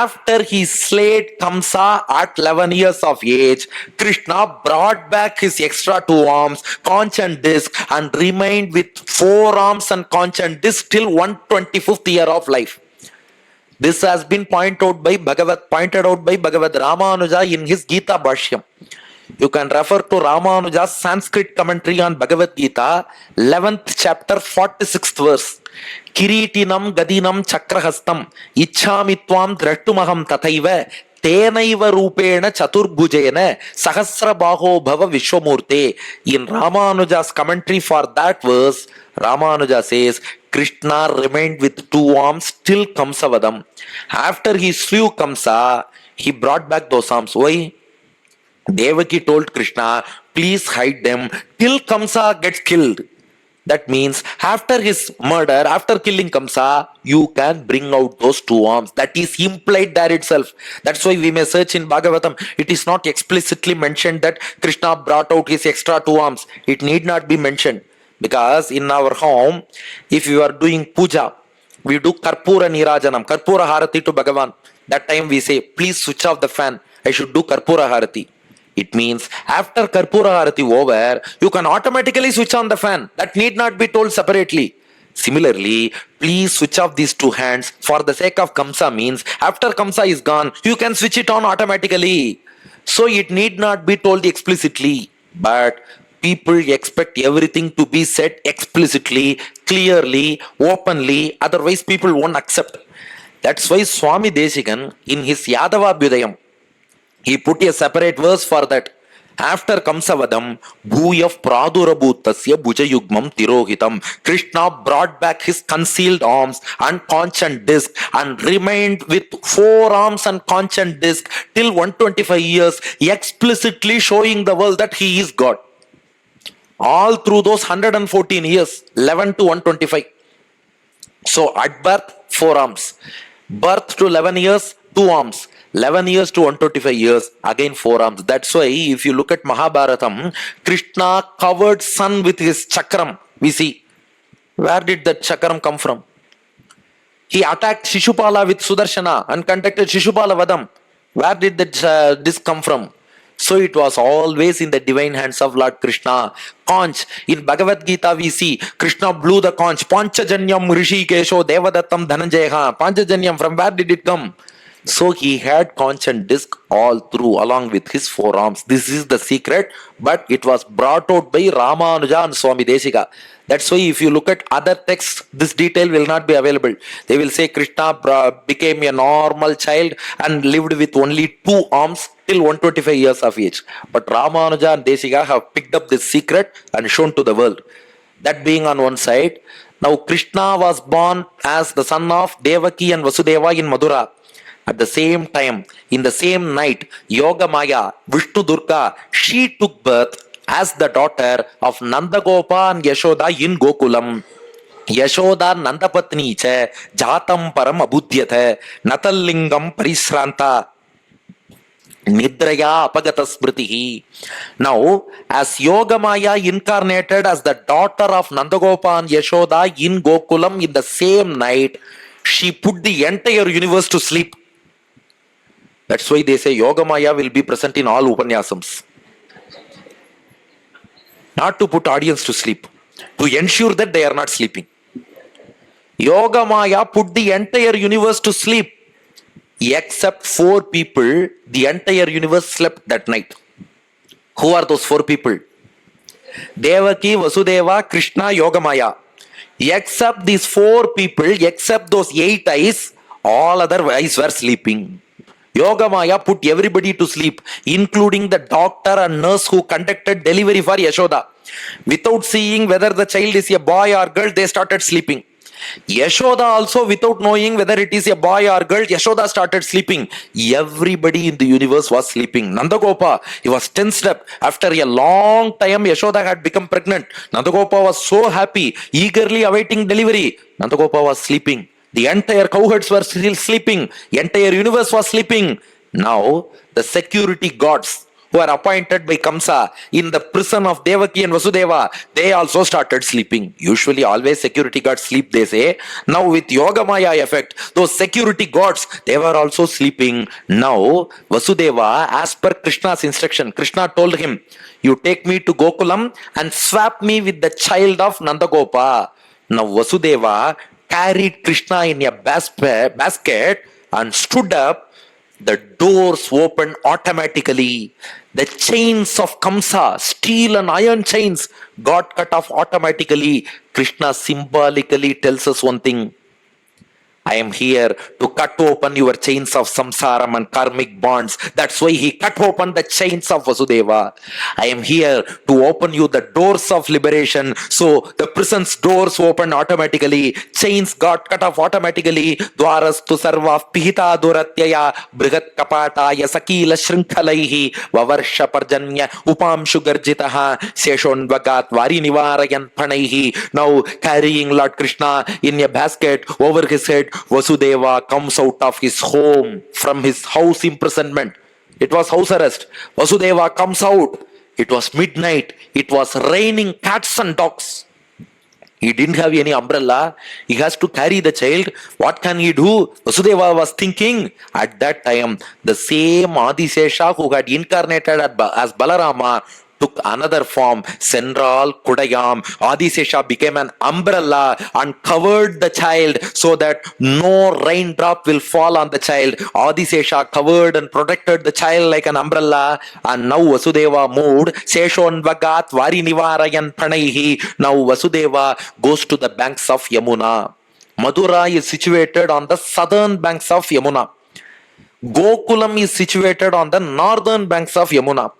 After he slayed Kamsa at 11 years of age, Krishna brought back his extra two arms, conch and disc, and remained with four arms and conch and disc till 125th year of life. This has been pointed out by Bhagavad Ramanuja in his Gita Bhashyam. You can refer to Ramanuja's Sanskrit commentary on Bhagavad Gita, 11th chapter, 46th verse. Kiritinam gadinam chakrahastam ichhami tvam drashtumaham tathaiva tenaiva rupena chaturbhujena sahasra baho bhava vishwamurte. In Ramanuja's commentary for that verse, Ramanuja says, Krishna remained with two arms till Kamsavadam. After he slew Kamsa, he brought back those arms. Why? Devaki told Krishna, please hide them till Kamsa gets killed. That means after his murder, after killing Kamsa, you can bring out those two arms. That is implied there itself. That's why we may search in Bhagavatam. It is not explicitly mentioned that Krishna brought out his extra two arms. It need not be mentioned. Because in our home, if you are doing puja, we do Karpura Nirajanam, Karpura Harati to Bhagavan. That time we say, please switch off the fan. I should do Karpura Harati. It means after Karpura Harati over, you can automatically switch on the fan. That need not be told separately. Similarly, please switch off these two hands for the sake of Kamsa means after Kamsa is gone, you can switch it on automatically. So it need not be told explicitly. But people expect everything to be said explicitly, clearly, openly. Otherwise, people won't accept. That's why Swami Desikan in his Yadava Abhyudayam, he put a separate verse for that. After Kamsavadam, Bhuyaf Pradurabhutasya Bhujayugmam Tirohitam. Krishna brought back his concealed arms and conch and disc and remained with four arms and conch and disc till 125 years, explicitly showing the world that he is God. All through those 114 years, 11 to 125. So at birth, four arms. Birth to 11 years, two arms. 11 years to 125 years, again four arms. That's why if you look at Mahabharatam, Krishna covered sun with his chakram. We see, where did that chakram come from? He attacked Shishupala with Sudarshana and conducted Shishupala Vadam. Where did that disc come from? So it was always in the divine hands of Lord Krishna. Conch. In Bhagavad Gita we see Krishna blew the conch. Panchajanyam Rishikesho Devadattam Dhananjayaha. Panchajanyam, from where did it come? So he had conch and disc all through along with his forearms. This is the secret, but it was brought out by Ramanuja and Swami Desika. That's why if you look at other texts, this detail will not be available. They will say Krishna became a normal child and lived with only two arms till 125 years of age. But Ramanuja and Desika have picked up this secret and shown to the world. That being on one side, now Krishna was born as the son of Devaki and Vasudeva in Madura. At the same time, in the same night, Yoga Maya, Vishnu Durga, she took birth as the daughter of Nandagopa and Yashoda in Gokulam. Yashoda Nandapatni cha Jatam Param Abudhyatha Natallingam Parishranta Nidraya Apagata Smritihi. Now, as Yoga Maya incarnated as the daughter of Nandagopa and Yashoda in Gokulam in the same night, she put the entire universe to sleep. That's why they say Yoga Maya will be present in all Upanyasams. Not to put audience to sleep, to ensure that they are not sleeping. Yoga Maya put the entire universe to sleep. Except four people, the entire universe slept that night. Who are those four people? Devaki, Vasudeva, Krishna, Yoga Maya. Except these four people, except those 8 eyes, all other eyes were sleeping. Yoga Maya put everybody to sleep, including the doctor and nurse who conducted delivery for Yashoda. Without seeing whether the child is a boy or girl, they started sleeping. Yashoda also, without knowing whether it is a boy or girl, Yashoda started sleeping. Everybody in the universe was sleeping. Nandagopa, he was tensed up. After a long time, Yashoda had become pregnant. Nandagopa was so happy, eagerly awaiting delivery. Nandagopa was sleeping. The entire cowherds were still sleeping. The entire universe was sleeping. Now, the security guards who are appointed by Kamsa in the prison of Devaki and Vasudeva, they also started sleeping. Usually always security guards sleep, they say. Now with Yogamaya effect, those security guards, they were also sleeping. Now Vasudeva, as per Krishna's instruction, Krishna told him, you take me to Gokulam and swap me with the child of Nandagopa. Now Vasudeva carried Krishna in a basket and stood up. The doors opened automatically. The chains of Kamsa, steel and iron chains, got cut off automatically. Krishna symbolically tells us one thing. I am here to cut open your chains of samsaram and karmic bonds. That's why he cut open the chains of Vasudeva. I am here to open you the doors of liberation. So the prison's doors opened automatically. Chains got cut off automatically. Dwarastu sarva pihita duratyaya brihat kapataya sakila shrinkhalaihi vavarsha parjanya upamshu garjitaha seshonvagat vari nivarayan panaihi. Now carrying Lord Krishna in a basket over his head, Vasudeva comes out of his home from his house imprisonment. It was house arrest. Vasudeva comes out. It was midnight. It was raining cats and dogs. He didn't have any umbrella. He has to carry the child. What can he do? Vasudeva was thinking. At that time, the same Adisesha who had incarnated as Balarama took another form, Central Kudayam. Adisesha became an umbrella and covered the child so that no raindrop will fall on the child. Adisesha covered and protected the child like an umbrella. And now Vasudeva moved. Seshon Vagat Vari Nivarayan Pranaihi. Now Vasudeva goes to the banks of Yamuna. Madura is situated on the southern banks of Yamuna. Gokulam is situated on the northern banks of Yamuna.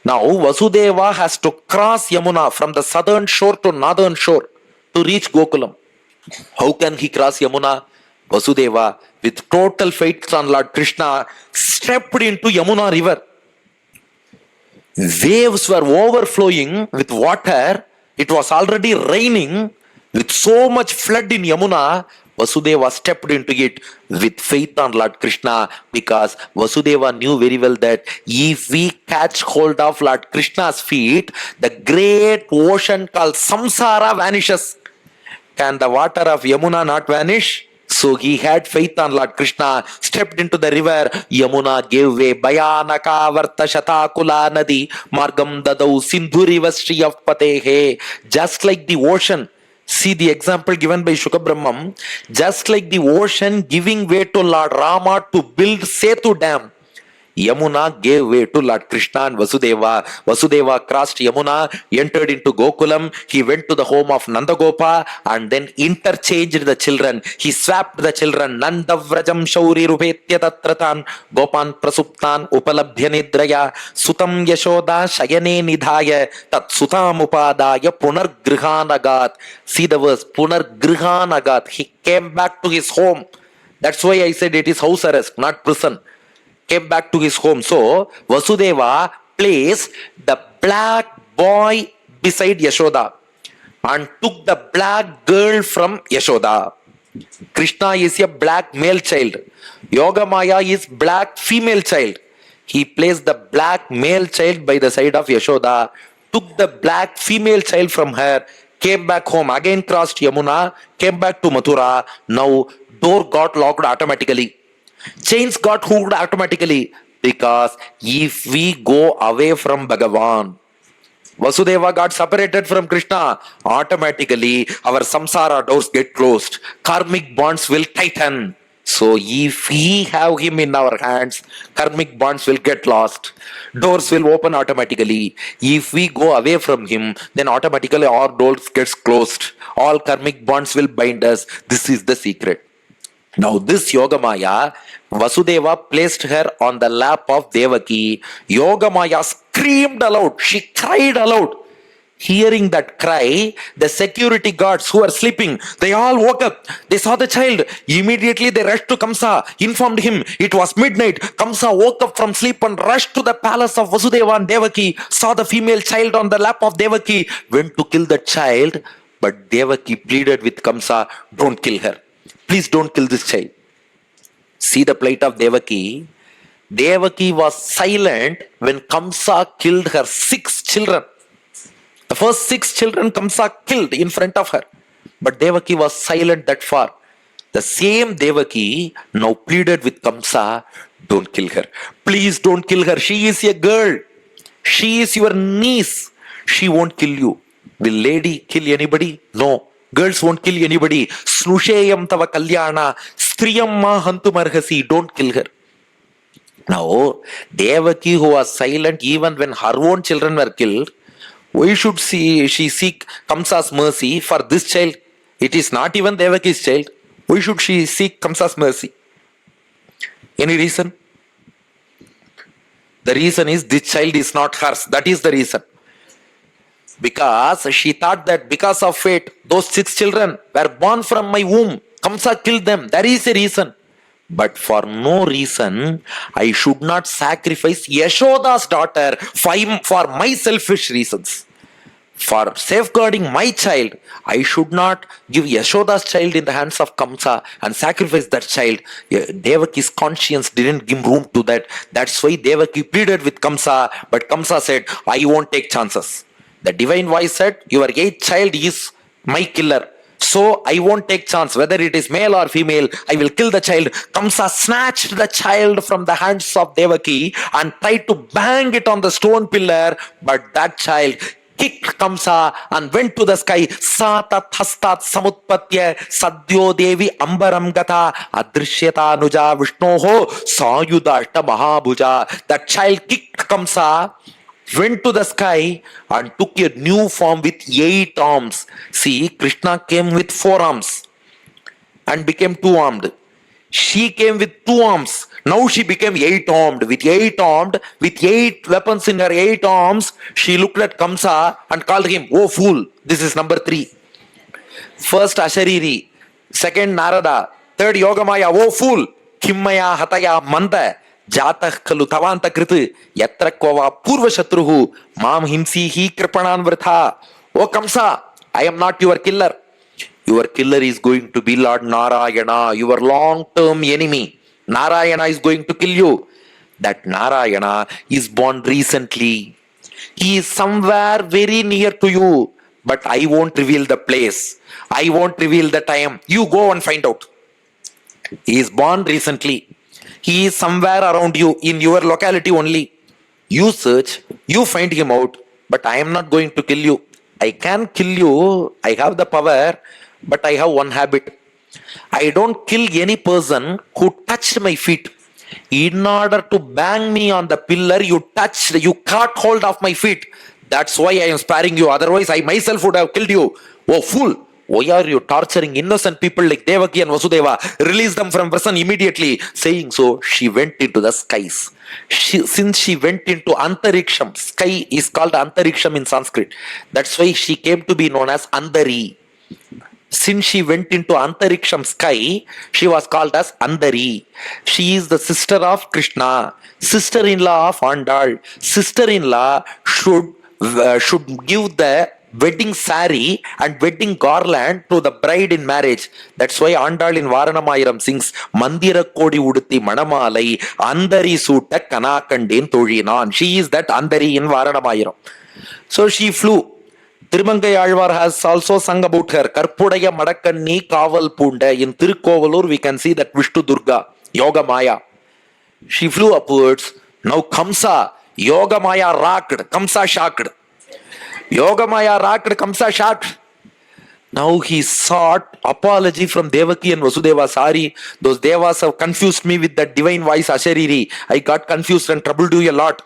Now Vasudeva has to cross Yamuna from the southern shore to northern shore to reach Gokulam. How can he cross Yamuna? Vasudeva, with total faith on Lord Krishna, stepped into Yamuna river. Waves were overflowing with water. It was already raining with so much flood in Yamuna. Vasudeva stepped into it with faith on Lord Krishna, because Vasudeva knew very well that if we catch hold of Lord Krishna's feet, the great ocean called Samsara vanishes. Can the water of Yamuna not vanish? So he had faith on Lord Krishna, stepped into the river. Yamuna gave way. Bayanaka varta shatakula nadi margam dadau sindhuri vastri of patehe. Just like the ocean. See the example given by Shukha Brahmam. Just like the ocean giving way to Lord Rama to build Setu Dam, Yamuna gave way to Lord Krishna and Vasudeva. Vasudeva crossed Yamuna, entered into Gokulam. He went to the home of Nandagopa and then interchanged the children. He swapped the children. Nandavrajam Shauri Rupetya Tatratan Gopan Prasuptan Upalabhya Nidraya Sutam Yashoda Shayane Nidhaya Tat Sutam Upadaya Punargrihanagat. See the verse, Punargrihanagat. He came back to his home. That's why I said it is house arrest, not prison. Came back to his home. So Vasudeva placed the black boy beside Yashoda and took the black girl from Yashoda. Krishna is a black male child. Yogamaya is black female child. He placed the black male child by the side of Yashoda, took the black female child from her, came back home, again crossed Yamuna, came back to Mathura. Now door got locked automatically. Chains got hooked automatically, because if we go away from Bhagavan, Vasudeva got separated from Krishna, automatically our samsara doors get closed. Karmic bonds will tighten. So if we have him in our hands, karmic bonds will get lost. Doors will open automatically. If we go away from him, then automatically our doors gets closed. All karmic bonds will bind us. This is the secret. Now this Yogamaya, Vasudeva placed her on the lap of Devaki. Yogamaya screamed aloud. She cried aloud. Hearing that cry, the security guards who were sleeping, they all woke up. They saw the child. Immediately they rushed to Kamsa, informed him. It was midnight. Kamsa woke up from sleep and rushed to the palace of Vasudeva and Devaki, saw the female child on the lap of Devaki, went to kill the child. But Devaki pleaded with Kamsa, don't kill her. Please don't kill this child. See the plight of Devaki. Devaki was silent when Kamsa killed her 6 children. The first 6 children Kamsa killed in front of her. But Devaki was silent that far. The same Devaki now pleaded with Kamsa, don't kill her. Please don't kill her. She is a girl. She is your niece. She won't kill you. Will lady kill anybody? No. Girls won't kill anybody. Snusheyam tava kalyana. Striyam ma hantu marhasi. Don't kill her. Now, Devaki, who was silent even when her own children were killed, why should she seek Kamsa's mercy for this child? It is not even Devaki's child. Why should she seek Kamsa's mercy? Any reason? The reason is this child is not hers. That is the reason. Because she thought that because of fate, those 6 children were born from my womb. Kamsa killed them. There is a reason. But for no reason, I should not sacrifice Yashoda's daughter for my selfish reasons. For safeguarding my child, I should not give Yashoda's child in the hands of Kamsa and sacrifice that child. Devaki's conscience didn't give room to that. That's why Devaki pleaded with Kamsa, but Kamsa said, I won't take chances. The divine voice said, your 8th child is my killer. So I won't take chance. Whether it is male or female, I will kill the child. Kamsa snatched the child from the hands of Devaki and tried to bang it on the stone pillar. But that child kicked Kamsa and went to the sky. Satat hastat samutpatya sadyo devi ambaram gata adrishyata nuja vishnoho sayuda ashta mahabhuja. That child kicked Kamsa, went to the sky and took a new form with 8 arms. See, Krishna came with 4 arms and became 2-armed. She came with 2 arms. Now she became 8-armed. With 8 weapons in her 8 arms, she looked at Kamsa and called him, oh fool. This is number 3. First Ashariri, second Narada, third Yogamaya, oh fool. Kimmaya hataya manda. Jatah kalu tavanta kriti yatra kvava purva shatruhu mam himsi hi kripanan vrtha. Oh Kamsa, I am not your killer. Your killer is going to be Lord Narayana, your long-term enemy. Narayana is going to kill you. That Narayana is born recently. He is somewhere very near to you, but I won't reveal the place. I won't reveal the time. You go and find out. He is born recently. He is somewhere around you, in your locality only. You search, you find him out, but I am not going to kill you. I can kill you, I have the power, but I have one habit. I don't kill any person who touched my feet. In order to bang me on the pillar, you caught hold of my feet. That's why I am sparing you. Otherwise, I myself would have killed you. Oh fool! Why are you torturing innocent people like Devaki and Vasudeva? Release them from prison immediately. Saying so, she went into the skies. Since she went into Antariksham, sky is called Antariksham in Sanskrit. That's why she came to be known as Andari. Since she went into Antariksham sky, she was called as Andari. She is the sister of Krishna, sister-in-law of Andal. Sister-in-law should give the wedding sari and wedding garland to the bride in marriage. That's why Andal in Varanamayiram sings, Mandira Kodi Udutti Manamalai Andari Sutta Kanakandin Tozhinan. She is that Andari in Varanamayiram. So she flew. Tirumangai Alvar has also sung about her. Karpudaya Madakanni Kaval Punda. In Tirukovalur we can see that Vishnu Durga, Yoga Maya. She flew upwards. Now Kamsa, Yoga Maya rocked, Kamsa shocked. Yoga Maya rocked, Kamsa shocked. Now he sought apology from Devaki and Vasudeva. Sorry, those devas have confused me with that divine voice Ashariri. I got confused and troubled you a lot.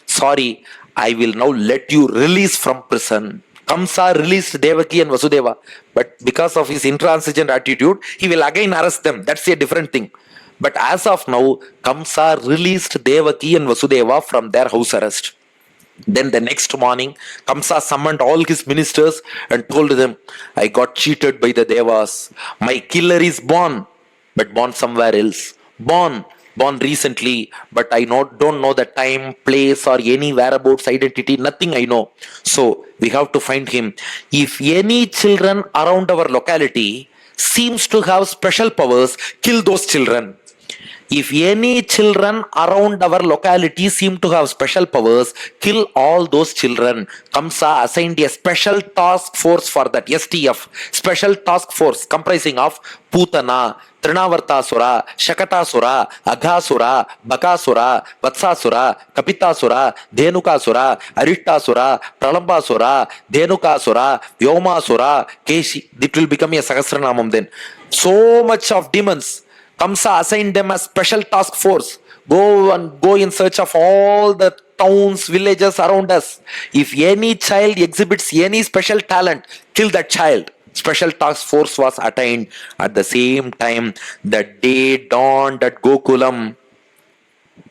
Sorry, I will now let you release from prison. Kamsa released Devaki and Vasudeva, but because of his intransigent attitude, he will again arrest them. That's a different thing. But as of now, Kamsa released Devaki and Vasudeva from their house arrest. Then the next morning, Kamsa summoned all his ministers and told them, I got cheated by the devas. My killer is born, but born somewhere else. Born recently, but I don't know the time, place or any whereabouts identity, nothing I know. So we have to find him. If any children around our locality seems to have special powers, kill those children. If any children around our locality seem to have special powers, kill all those children. Kamsa assigned a special task force for that. STF, special task force comprising of Putana, Trinavartasura, Shakatasura, Aghasura, Bakasura, Vatsasura, Kapitasura, Dhenukasura, Arishtasura, Pralambasura, Dhenukasura, Vyomasura, Keshi. It will become a Sahasranamam then. So much of demons. Kamsa assigned them a special task force. Go in search of all the towns, villages around us. If any child exhibits any special talent, kill that child. Special task force was attained. At the same time, the day dawned at Gokulam.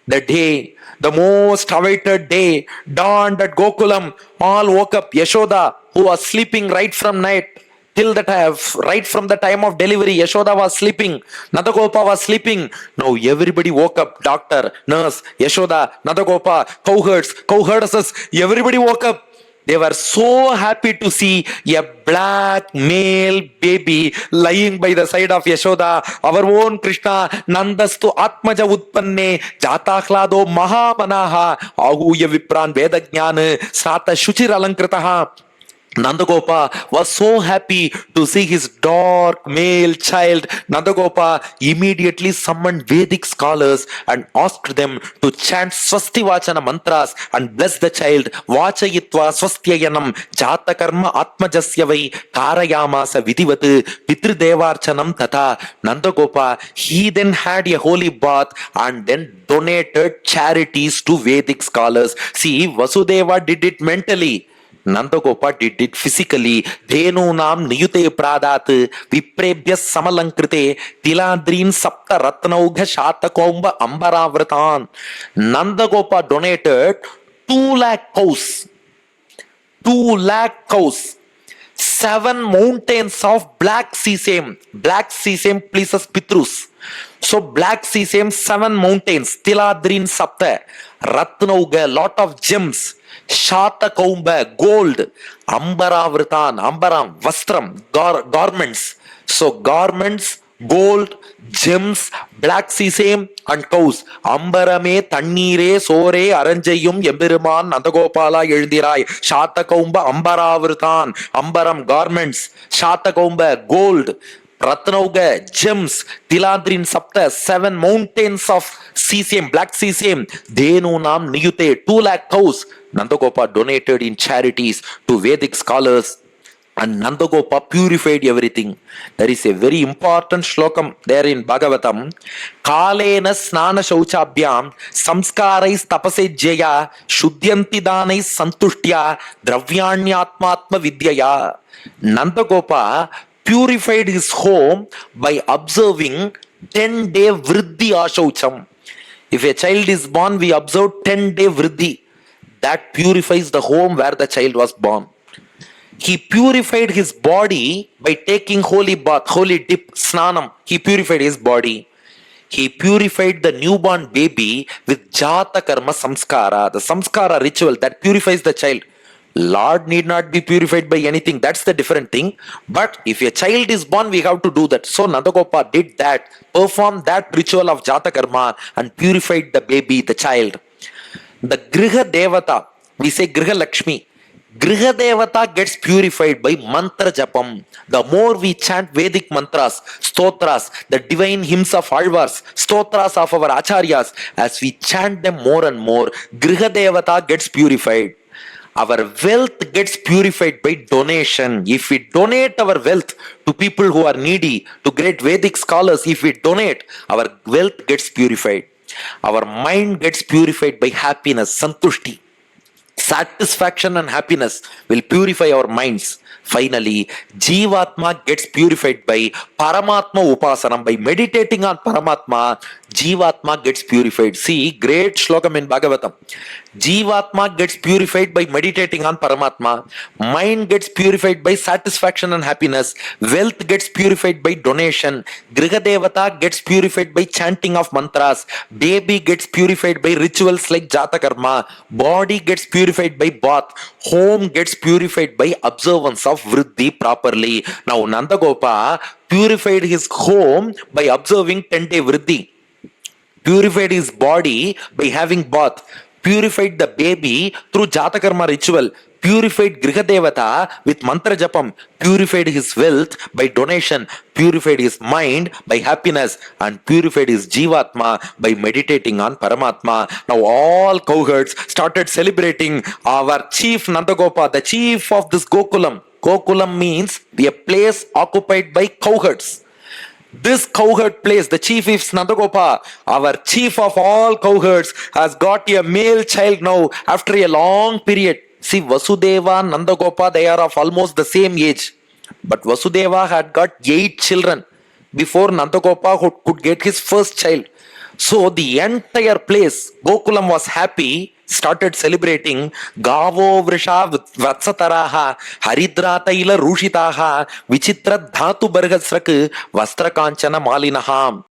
The day, the most awaited day, dawned at Gokulam. All woke up. Yashoda, who was sleeping right from night, till the time, right from the time of delivery, Yashoda was sleeping. Nadagopa was sleeping. Now everybody woke up. Doctor, nurse, Yashoda, Nadagopa, cowherdesses, everybody woke up. They were so happy to see a black male baby lying by the side of Yashoda. Our own Krishna, Nandastu Atmaja Utpanne, Jataklado Mahamanaha, Ahuya Vipran Vedajnana, Sata Shuchir Alankritaha. Nandagopa was so happy to see his dark male child. Nandagopa immediately summoned Vedic scholars and asked them to chant Swastivachana mantras and bless the child. Vachayitva swastyayanam jatakarma atmajasyavai karayamasa vidivat pitrudevarchanam tata. Nandagopa, he then had a holy bath and then donated charities to Vedic scholars. See, Vasudeva did it mentally. Nandagopa did it physically. Dhenunam niyute pradat viprebhya samalankrite tiladrin sapta ratnaugha shatakomba ambaravratan. Nandagopa donated 2 lakh cows. 2 lakh cows. 7 mountains of black sesame. Black sesame pleases Pitrus. So black sesame, 7 mountains. Tiladrin sapta. Ratnauga, lot of gems. Shata Kaumba, gold, Ambaravratan, Ambaram, Vastram, garments. So garments, gold, gems, black sesame and cows. Ambarame, Tannire, Sore, Aranjayum, Yembiriman, Nandagopala, Yeldirai, Shata Kaumba, Ambaravratan, Ambaram, garments, Shata Kaumba, gold, Ratnauga, gems, Tiladrin Sapta, 7 mountains of sesame, black sesame, Dhenunam Niyute, 2 lakh cows. Nandagopa donated in charities to Vedic scholars, and Nandagopa purified everything. There is a very important shlokam there in Bhagavatam. Kalena snana shauchabhyam samskarais tapasejjaya shuddhyanti danais santushtya dravyanyatmatma vidyaya. Nandagopa purified his home by observing 10-day vriddhi ashaucham. If a child is born, we observe 10-day vriddhi. That purifies the home where the child was born. He purified his body by taking holy bath, holy dip, snanam. He purified his body. He purified the newborn baby with jata karma samskara, the samskara ritual that purifies the child. Lord need not be purified by anything. That's the different thing. But if a child is born, we have to do that. So Nandagopa did that, performed that ritual of jata karma and purified the baby, the child. The Griha Devata, we say Griha Lakshmi. Griha Devata gets purified by mantra japam. The more we chant Vedic mantras, stotras, the divine hymns of Alvars, stotras of our acharyas, as we chant them more and more, Griha Devata gets purified. Our wealth gets purified by donation. If we donate our wealth to people who are needy, to great Vedic scholars, if we donate, our wealth gets purified. Our mind gets purified by happiness, santushti. Satisfaction and happiness will purify our minds. Finally, Jivatma gets purified by Paramatma Upasanam. By meditating on Paramatma, Jivatma gets purified. See, great shlokam in Bhagavatam. Jivatma gets purified by meditating on Paramatma. Mind gets purified by satisfaction and happiness. Wealth gets purified by donation. Griha Devata gets purified by chanting of mantras. Baby gets purified by rituals like Jata Karma. Body gets purified by bath. Home gets purified by observance of Vriddhi properly. Now Nandagopa purified his home by observing 10-day Vriddhi. purified his body by having bath, purified the baby through Jatakarma ritual, purified Grihadevata with mantra japam, purified his wealth by donation, purified his mind by happiness, and purified his Jivatma by meditating on Paramatma. Now all cowherds started celebrating our chief Nandagopa, the chief of this Gokulam. Gokulam means a place occupied by cowherds. This cowherd place, the chief is Nandagopa, our chief of all cowherds, has got a male child now after a long period. See, Vasudeva, Nandagopa, they are of almost the same age. But Vasudeva had got 8 children before Nandagopa could get his first child. So the entire place, Gokulam was happy, started celebrating. Gavo vrisha vatsataraha haridra taila rushitaha vichitra dhatu bargasrak vastra kanchana malinaham.